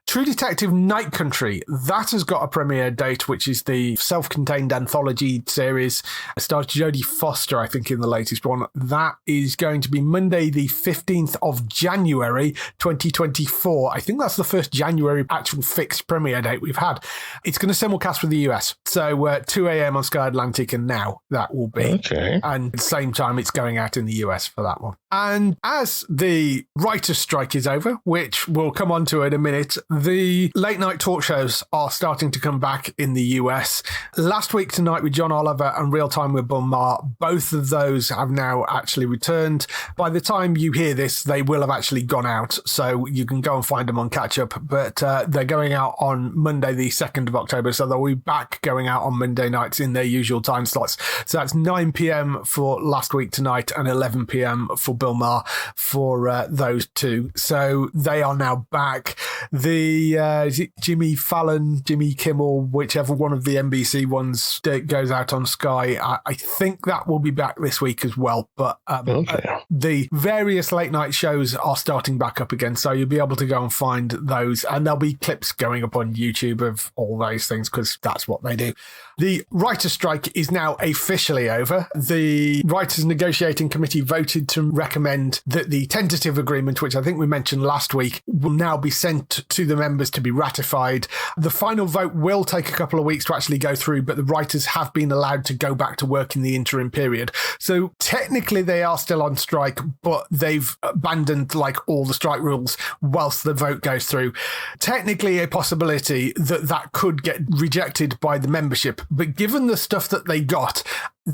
True Detective Night Country, that has got a premiere date, which is the self-contained anthology series. It stars Jodie Foster, I think, in the latest one. That is going to be Monday, the 15th of January, 2024. I think that's the first January actual fixed premiere date we've had. It's going to simulcast for the US. So 2 a.m. on Sky Atlantic, and now that will be. Okay. And at the same time, it's going out in the US for that one. And as the writer's strike is over, which we'll come on to in a minute, The late night talk shows are starting to come back in the US. Last week tonight with John Oliver and Real Time with Bill Maher, both of those have now actually returned. By the time you hear this, they will have actually gone out, so you can go and find them on catch up. But they're going out on Monday, the 2nd of October, so they'll be back going out on Monday nights in their usual time slots. So that's 9 p.m. for last week tonight and 11 p.m. for Bill Maher for those two. So they are now back. The is it Jimmy Fallon, Jimmy Kimmel, whichever one of the NBC ones that goes out on Sky, I think that will be back this week as well. But the various late night shows are starting back up again, so you'll be able to go and find those, and there'll be clips going up on YouTube of all those things because that's what they do. The writer's strike is now officially over. The Writers' Negotiating Committee voted to recommend that the tentative agreement, which I think we mentioned last week, will now be sent to the members to be ratified. The final vote will take a couple of weeks to actually go through, but the writers have been allowed to go back to work in the interim period. So technically they are still on strike, but they've abandoned all the strike rules whilst the vote goes through. Technically a possibility that could get rejected by the membership, but given the stuff that they got,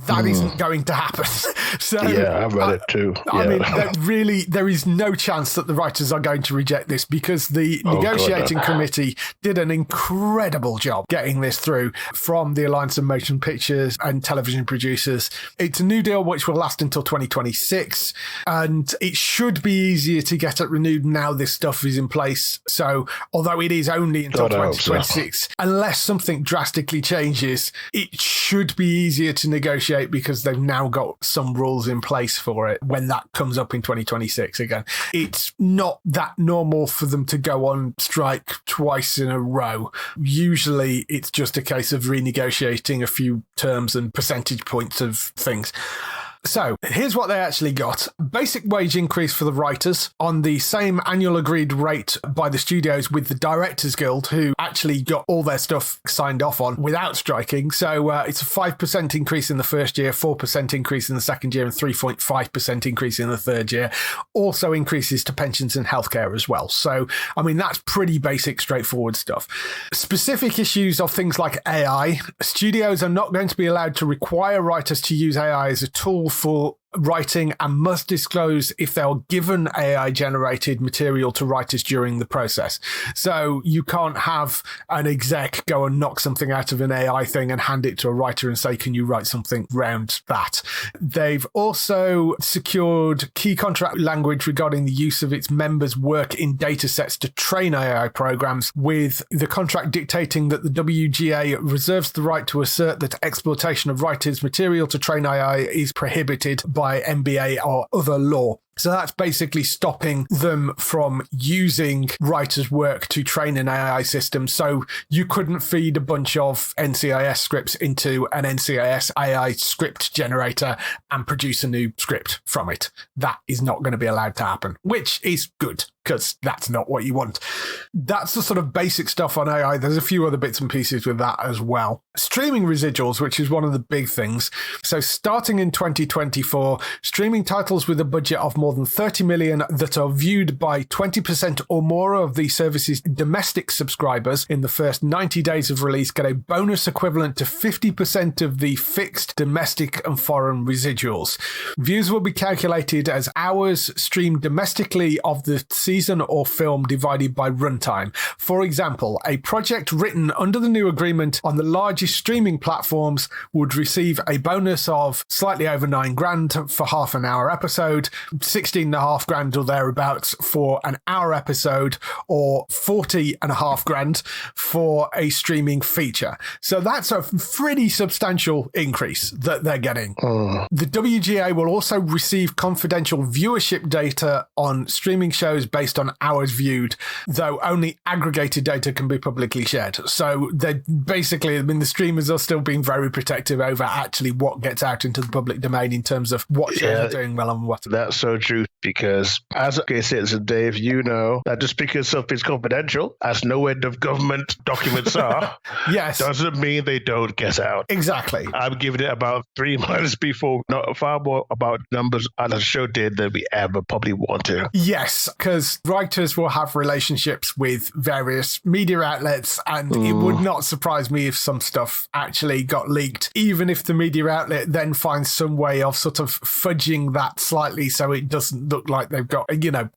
that isn't going to happen. So yeah, I've read it too. Yeah. I mean, there is no chance that the writers are going to reject this because the negotiating committee did an incredible job getting this through from the Alliance of Motion Pictures and Television Producers. It's a new deal which will last until 2026, and it should be easier to get it renewed now this stuff is in place. So although it is only until 2026, unless something drastically changes, it should be easier to negotiate because they've now got some rules in place for it when that comes up in 2026 again. It's not that normal for them to go on strike twice in a row. Usually it's just a case of renegotiating a few terms and percentage points of things. So here's what they actually got. Basic wage increase for the writers on the same annual agreed rate by the studios with the Directors Guild, who actually got all their stuff signed off on without striking. So it's a 5% increase in the first year, 4% increase in the second year, and 3.5% increase in the third year. Also increases to pensions and healthcare as well. So, I mean, that's pretty basic, straightforward stuff. Specific issues of things like AI. Studios are not going to be allowed to require writers to use AI as a tool for writing and must disclose if they are given AI generated material to writers during the process. So you can't have an exec go and knock something out of an AI thing and hand it to a writer and say, can you write something around that? They've also secured key contract language regarding the use of its members' work in data sets to train AI programs, with the contract dictating that the WGA reserves the right to assert that exploitation of writers' material to train AI is prohibited by NBA or other law. So that's basically stopping them from using writers' work to train an AI system. So you couldn't feed a bunch of NCIS scripts into an NCIS AI script generator and produce a new script from it. That is not going to be allowed to happen, which is good because that's not what you want. That's the sort of basic stuff on AI. There's a few other bits and pieces with that as well. Streaming residuals, which is one of the big things. So starting in 2024, streaming titles with a budget of more than 30 million that are viewed by 20% or more of the service's domestic subscribers in the first 90 days of release get a bonus equivalent to 50% of the fixed domestic and foreign residuals. Views will be calculated as hours streamed domestically of the season or film divided by runtime. For example, a project written under the new agreement on the largest streaming platforms would receive a bonus of slightly over $9,000 for half an hour episode, $16,500 or thereabouts for an hour episode, or $40,500 for a streaming feature. So that's a pretty substantial increase that they're getting. The WGA will also receive confidential viewership data on streaming shows based on hours viewed, though only aggregated data can be publicly shared. So they're basically, I mean, the streamers are still being very protective over actually what gets out into the public domain in terms of what shows are doing well and what. That's so true. because as a citizen, Dave, you know that just because something's confidential, as no end of government documents are, yes, doesn't mean they don't get out. Exactly. I'm giving it about 3 months before, not far more about numbers as the show did than we ever probably want to. Yes, because writers will have relationships with various media outlets, and it would not surprise me if some stuff actually got leaked, even if the media outlet then finds some way of sort of fudging that slightly so it doesn't look like they've got,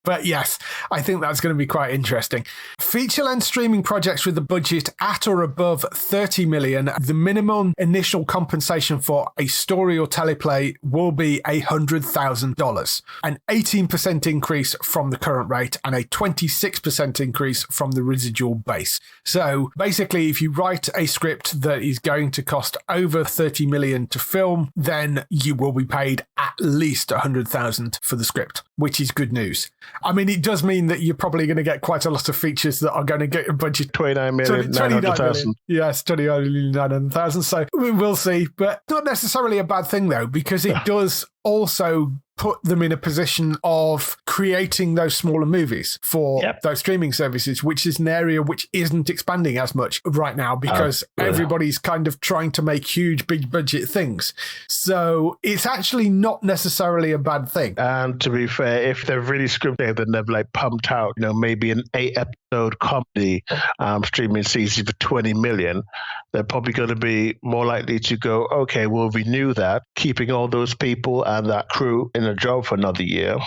But yes, I think that's going to be quite interesting. Feature-length streaming projects with a budget at or above 30 million, the minimum initial compensation for a story or teleplay will be $100,000, an 18% increase from the current rate and a 26% increase from the residual base. So basically, if you write a script that is going to cost over 30 million to film, then you will be paid at least 100,000 for the script, which is good news. I mean, it does mean that you're probably going to get quite a lot of features that are going to get a budget 29,900,000. Yes, 29,900,000. So we'll see, but not necessarily a bad thing though, because it does also put them in a position of creating those smaller movies for those streaming services, which is an area which isn't expanding as much right now because everybody's kind of trying to make huge, big budget things. So it's actually not necessarily a bad thing. And to be fair, if they're really scripted, then they've like pumped out, maybe an 8-episode comedy streaming season for 20 million, they're probably going to be more likely to go, okay, we'll renew that, keeping all those people and that crew in a job for another year,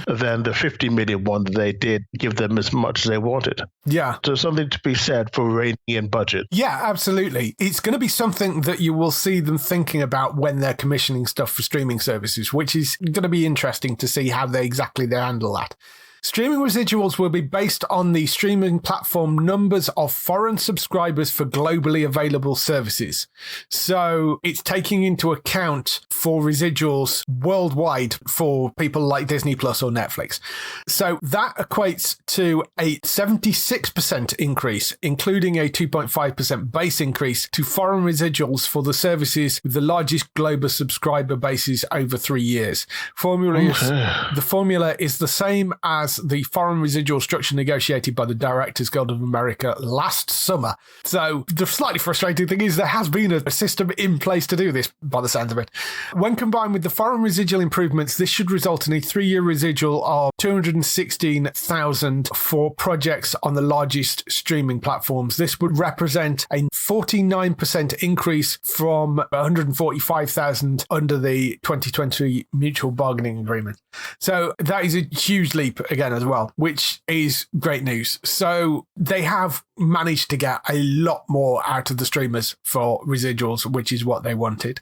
than the 50 million one that they did give them as much as they wanted. Yeah. So something to be said for reining in budget. Yeah, absolutely. It's going to be something that you will see them thinking about when they're commissioning stuff for streaming services, which is going to be interesting to see how they handle that. Streaming residuals will be based on the streaming platform numbers of foreign subscribers for globally available services. So it's taking into account for residuals worldwide for people like Disney Plus or Netflix. So that equates to a 76% increase, including a 2.5% base increase to foreign residuals for the services with the largest global subscriber bases over 3 years. The formula is the same as the foreign residual structure negotiated by the Directors Guild of America last summer. So the slightly frustrating thing is there has been a system in place to do this, by the sounds of it. When combined with the foreign residual improvements, this should result in a 3-year residual of 216,000 for projects on the largest streaming platforms. This would represent a 49% increase from 145,000 under the 2020 mutual bargaining agreement. So that is a huge leap again as well, which is great news. So they have managed to get a lot more out of the streamers for residuals, which is what they wanted.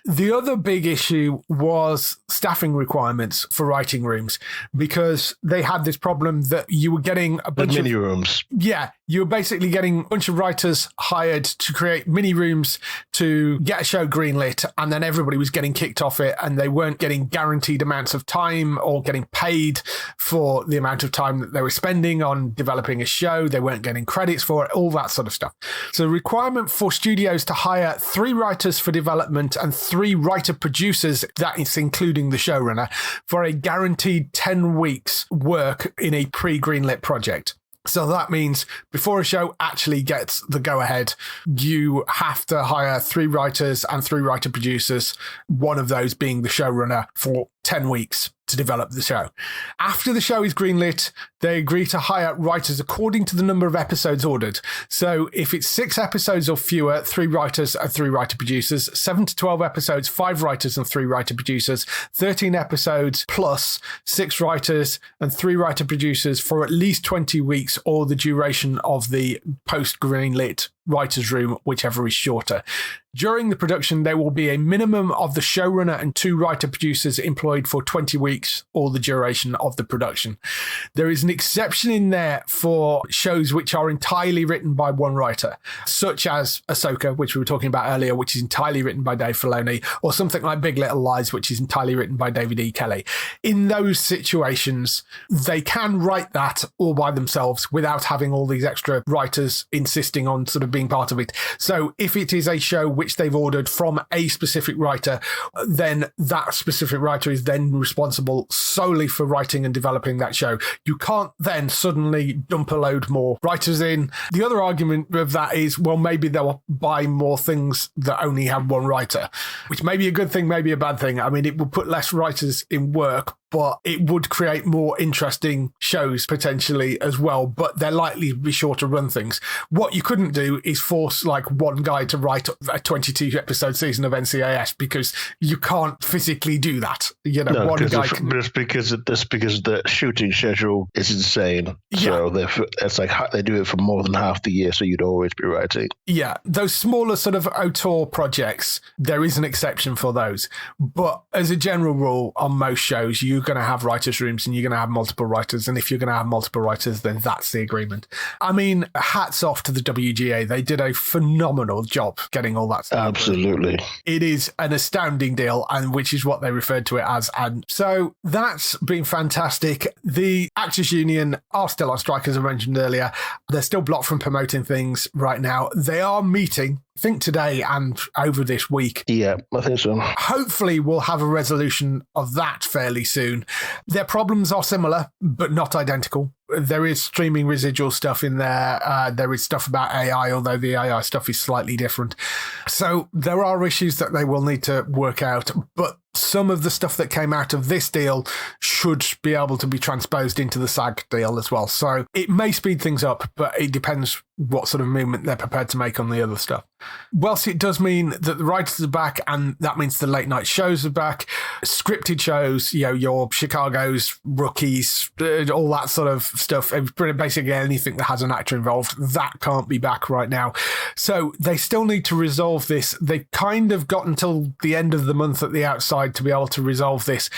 The other big issue was staffing requirements for writing rooms, because they had this problem that you were getting a bunch of mini rooms. Yeah, you were basically getting a bunch of writers hired to create mini rooms to get a show greenlit, and then everybody was getting kicked off it, and they weren't getting guaranteed amounts of time or getting paid for the amount of time that they were spending on developing a show. They weren't getting credits for it, all that sort of stuff. So the requirement for studios to hire 3 writers for development and 3 writer-producers, that is including the showrunner, for a guaranteed 10 weeks work in a pre-greenlit project. So that means before a show actually gets the go-ahead, you have to hire 3 writers and 3 writer-producers, one of those being the showrunner, for 10 weeks to develop the show. After the show is greenlit, they agree to hire writers according to the number of episodes ordered. So if it's 6 episodes or fewer, 3 writers and 3 writer-producers, 7 to 12 episodes, 5 writers and 3 writer-producers, 13 episodes plus 6 writers and 3 writer-producers for at least 20 weeks or the duration of the post-greenlit writer's room, whichever is shorter. During the production, there will be a minimum of the showrunner and 2 writer-producers employed for 20 weeks or the duration of the production. There is an an exception in there for shows which are entirely written by one writer, such as Ashoka, which we were talking about earlier, which is entirely written by Dave Filoni, or something like Big Little Lies, which is entirely written by David E. Kelly. In those situations, they can write that all by themselves without having all these extra writers insisting on sort of being part of it. So if it is a show which they've ordered from a specific writer, then that specific writer is then responsible solely for writing and developing that show. You can't then suddenly dump a load more writers in. The other argument of that is, well, maybe they'll buy more things that only have one writer, which may be a good thing, maybe a bad thing. I mean, it will put less writers in work, but it would create more interesting shows potentially as well, but they're likely to be shorter run things. What you couldn't do is force like one guy to write a 22 episode season of NCIS, because you can't physically do that. You know, one guy can... Just because the shooting schedule is insane. Yeah. So it's like they do it for more than half the year, so you'd always be writing. Yeah, those smaller sort of auteur projects, there is an exception for those. But as a general rule, on most shows, you're going to have writers' rooms and you're going to have multiple writers. And if you're going to have multiple writers, then that's the agreement. I mean, hats off to the WGA. They did a phenomenal job getting all that stuff. Absolutely. It is an astounding deal, and which is what they referred to it as. And so that's been fantastic. The Actors Union are still on strike, as I mentioned earlier. They're still blocked from promoting things right now. They are meeting, I think today and over this week. Yeah, I think so. Hopefully we'll have a resolution of that fairly soon. Their problems are similar, but not identical. There is streaming residual stuff in there. There is stuff about AI, although the AI stuff is slightly different. So there are issues that they will need to work out, but some of the stuff that came out of this deal should be able to be transposed into the SAG deal as well. So it may speed things up, but it depends what sort of movement they're prepared to make on the other stuff. Whilst it does mean that the writers are back, and that means the late night shows are back, scripted shows, you know, your Chicago's, Rookies, all that sort of stuff, basically anything that has an actor involved, that can't be back right now. So they still need to resolve this. They've kind of got until the end of the month at the outside to be able to resolve this.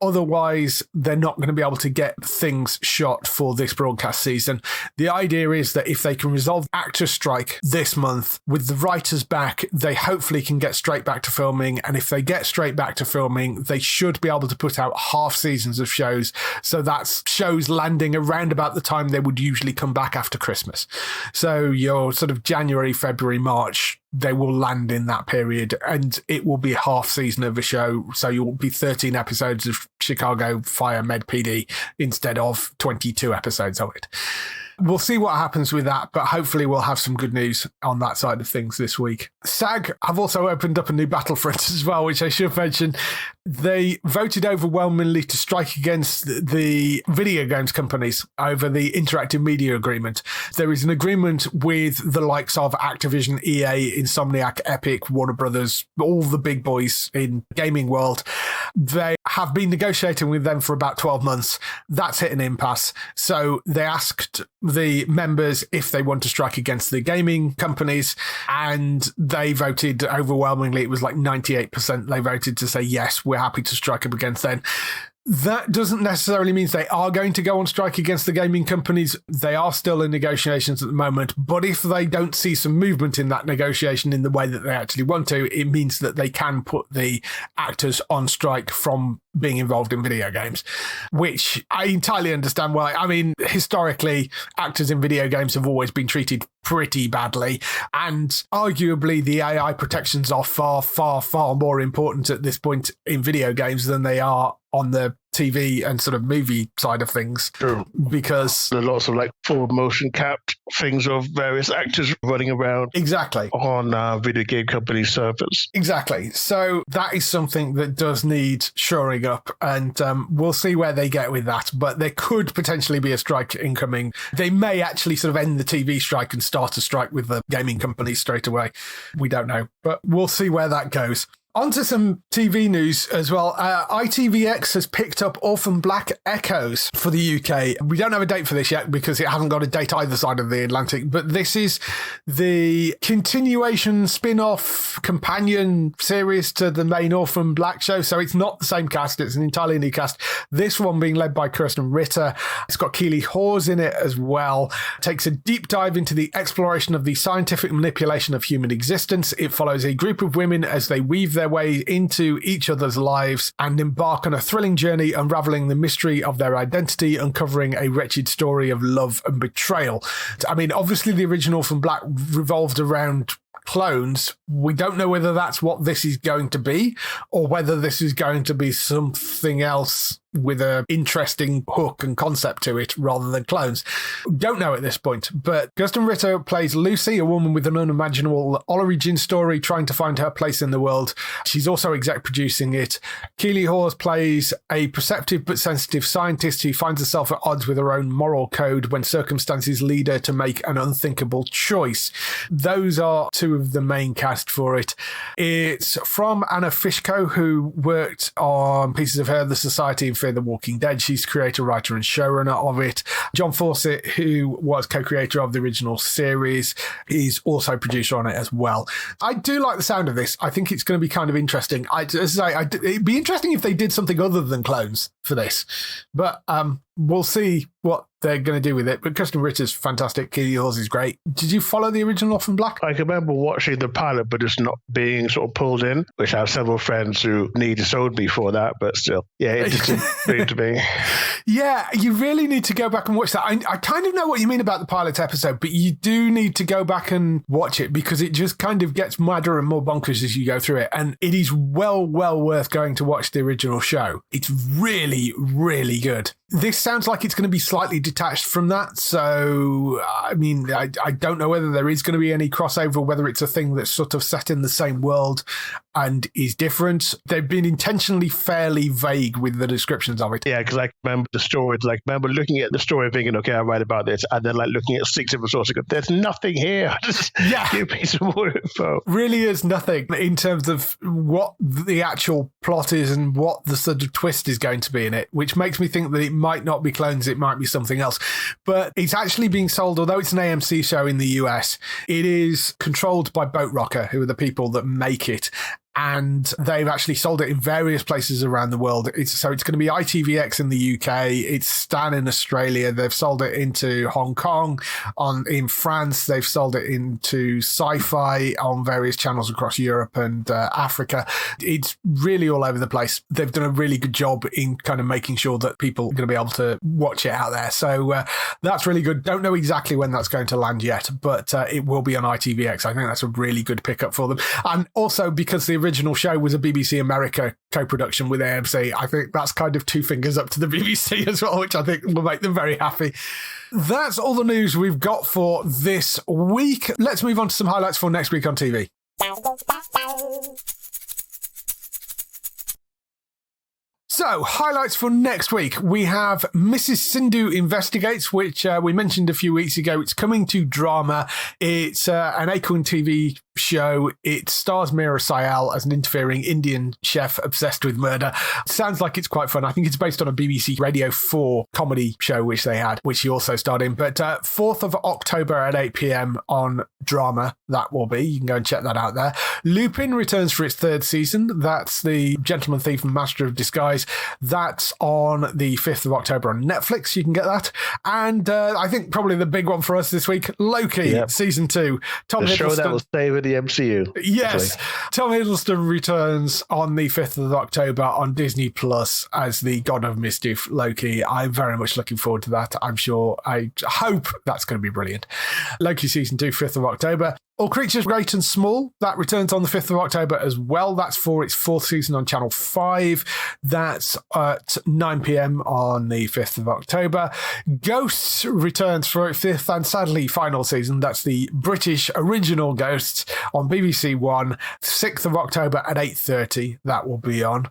Otherwise, they're not going to be able to get things shot for this broadcast season. The idea is that if they can resolve actor strike this month with the writers back, they hopefully can get straight back to filming. And if they get straight back to filming, they should be able to put out half seasons of shows. So that's shows landing around about the time they would usually come back after Christmas. So your sort of January, February, March, they will land in that period, and it will be half season of a show. So you'll be 13 episodes of Chicago Fire Med PD instead of 22 episodes of it. We'll see what happens with that, but hopefully we'll have some good news on that side of things this week. SAG have also opened up a new battlefront as well, which I should mention. They voted overwhelmingly to strike against the video games companies over the interactive media agreement. There is an agreement with the likes of Activision, EA, Insomniac, Epic, Warner Brothers, all the big boys in gaming world. They have been negotiating with them for about 12 months. That's hit an impasse. So they asked the members if they want to strike against the gaming companies, and they voted overwhelmingly. It was like 98% they voted to say, yes, we're happy to strike up against them. That doesn't necessarily mean they are going to go on strike against the gaming companies. They are still in negotiations at the moment. But if they don't see some movement in that negotiation in the way that they actually want to, it means that they can put the actors on strike from being involved in video games, which I entirely understand why. I mean, historically, actors in video games have always been treated pretty badly, and arguably the AI protections are far, far, far more important at this point in video games than they are on the TV and sort of movie side of things. True. Because there are lots of like forward motion capped things of various actors running around. Exactly. On video game company servers. Exactly. So that is something that does need shoring up, and we'll see where they get with that. But there could potentially be a strike incoming. They may actually sort of end the TV strike and start a strike with the gaming companies straight away. We don't know, but we'll see where that goes. On to some TV news as well. ITVX has picked up Orphan Black Echoes for the UK. We don't have a date for this yet because it hasn't got a date either side of the Atlantic, but this is the continuation spin-off companion series to the main Orphan Black show. So it's not the same cast. It's an entirely new cast. This one being led by Kirsten Ritter. It's got Keely Hawes in it as well. It takes a deep dive into the exploration of the scientific manipulation of human existence. It follows a group of women as they weave their way into each other's lives and embark on a thrilling journey unraveling the mystery of their identity, uncovering a wretched story of love and betrayal. I mean, obviously the original from Black revolved around clones. We don't know whether that's what this is going to be or whether this is going to be something else with an interesting hook and concept to it rather than clones. Don't know at this point, but Kirsten Ritter plays Lucy, a woman with an unimaginable origin story trying to find her place in the world. She's also exec producing it. Keely Hawes plays a perceptive but sensitive scientist who finds herself at odds with her own moral code when circumstances lead her to make an unthinkable choice. Those are two of the main cast for it. It's from Anna Fishko, who worked on pieces of Her, The Society, and Fear the Walking Dead. She's creator, writer, and showrunner of it. John Fawcett, who was co-creator of the original series, is also producer on it as well. I do like the sound of this. I think it's going to be kind of interesting. It'd be interesting if they did something other than clones for this, but we'll see what they're going to do with it. But Kirsten Ritter's fantastic. Keely Hawes is great. Did you follow the original Orphan Black? I can remember watching the pilot, but it's not being sort of pulled in, which I have several friends who nearly sold me for that, but still, yeah, it just didn't seem to me. Yeah, you really need to go back and watch that. I kind of know what you mean about the pilot episode, but you do need to go back and watch it because it just kind of gets madder and more bonkers as you go through it. And it is well worth going to watch the original show. It's really, really good. This sounds like it's going to be slightly detached from that. So, I mean, I don't know whether there is going to be any crossover, whether it's a thing that's sort of set in the same world and is different. They've been intentionally fairly vague with the descriptions of it. Yeah, because I remember the story, remember looking at the story thinking, okay, I'll write about this, and then looking at 6 different sources, there's nothing here. Just give me some more info. Really is nothing in terms of what the actual plot is and what the sort of twist is going to be in it, which makes me think that it might not be clones, it might be something else. But it's actually being sold, although it's an AMC show in the US, it is controlled by Boat Rocker, who are the people that make it. And they've actually sold it in various places around the world. So it's going to be ITVX in the UK. It's Stan in Australia. They've sold it into Hong Kong. In France, they've sold it into Sci-Fi on various channels across Europe and Africa. It's really all over the place. They've done a really good job in kind of making sure that people are going to be able to watch it out there. So that's really good. Don't know exactly when that's going to land yet, but it will be on ITVX. I think that's a really good pickup for them. And also because the original show was a BBC America co-production with AMC, I think that's kind of 2 fingers up to the BBC as well, which I think will make them very happy. That's all the news we've got for this week. Let's move on to some highlights for next week on TV. So, highlights for next week. We have Mrs. Sindhu Investigates, which we mentioned a few weeks ago. It's coming to drama. It's an Acorn TV show. It stars Meera Syal as an interfering Indian chef obsessed with murder. Sounds like it's quite fun. I think it's based on a BBC Radio 4 comedy show which they had, which she also starred in. But 4th of October at 8 p.m. on Drama, that will be. You can go and check that out there. Lupin returns for its 3rd season. That's the Gentleman Thief and Master of Disguise. That's on the 5th of October on Netflix. You can get that. And I think probably the big one for us this week, Loki, Season 2. The show that will stay with the MCU. Yes. Tom Hiddleston returns on the 5th of October on Disney Plus as the God of Mischief, Loki. I'm very much looking forward to that. I hope that's going to be brilliant. Loki Season 2, 5th of October. All Creatures Great and Small, that returns on the 5th of October as well. That's for its 4th season on Channel 5. That's at 9 p.m. on the 5th of October. Ghosts returns for its 5th and sadly final season. That's the British original Ghosts on BBC One, 6th of October at 8:30. That will be on.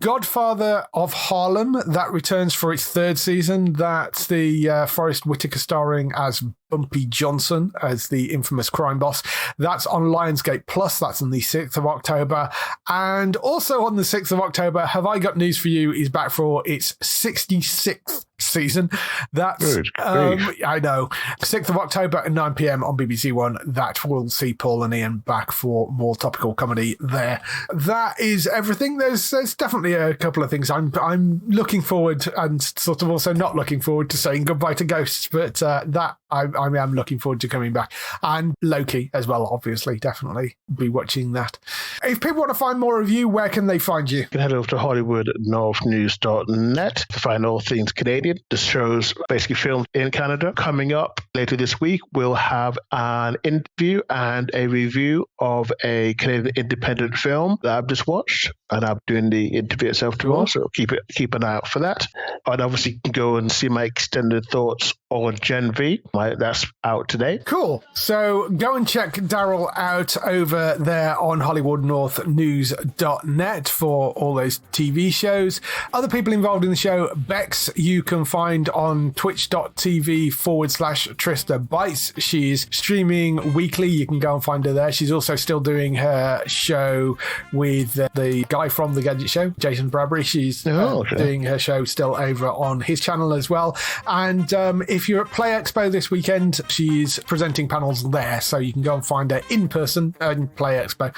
Godfather of Harlem, that returns for its 3rd season. That's the Forrest Whitaker starring as Bumpy Johnson as the infamous crime boss. That's on Lionsgate Plus. That's on the 6th of October. And also on the 6th of October, Have I Got News For You is back for its 66th season. That's I know, 6th of October at 9 p.m. on BBC One. That will see Paul and Ian back for more topical comedy there. That is everything. There's definitely a couple of things I'm looking forward, and sort of also not looking forward to saying goodbye to Ghosts, but that I am looking forward to coming back. And Loki as well, obviously, definitely be watching that. If people want to find more of you, where can they find you? You can head over to HollywoodNorthNews.net to find all things Canadian. The show's basically filmed in Canada. Coming up later this week, we'll have an interview and a review of a Canadian independent film that I've just watched, and I'm doing the interview itself tomorrow, so keep an eye out for that. And obviously you can go and see my extended thoughts on Gen V. That's out today. Cool. So go and check Darryl out over there on HollywoodNorthNews.net for all those TV shows. Other people involved in the show, Bex, you can find on twitch.tv/Trista Bites. She's streaming weekly. You can go and find her there. She's also still doing her show with the guy from The Gadget Show, Jason Bradbury. She's doing her show still over on his channel as well. And if you're at Play Expo this weekend, she's presenting panels there, so you can go and find her in person at Play Expo.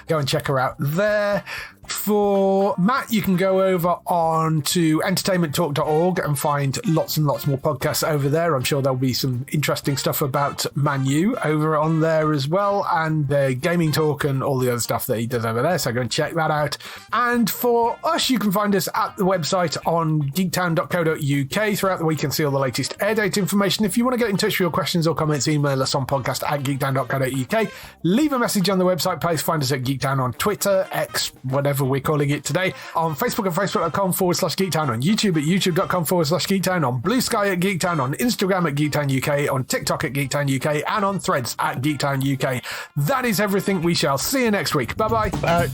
Go and check her out there. For Matt, you can go over on to entertainmenttalk.org and find lots and lots more podcasts over there. I'm sure there'll be some interesting stuff about Man U over on there as well, and the gaming talk and all the other stuff that he does over there, so go and check that out. And for us, you can find us at the website on geektown.co.uk. Throughout the week and see all the latest air date information. If you want to get in touch with your questions or comments, email us on podcast@geektown.co.uk. Leave a message on the website page. Find us at Geektown on Twitter, X, whatever we're calling it today, on Facebook at facebook.com/Geektown, on YouTube at youtube.com/Geektown, on Blue Sky at Geektown, on Instagram at Geektown UK, on TikTok at Geektown UK, and on Threads at Geektown UK. That is everything. We shall see you next week. Bye-bye. Bye.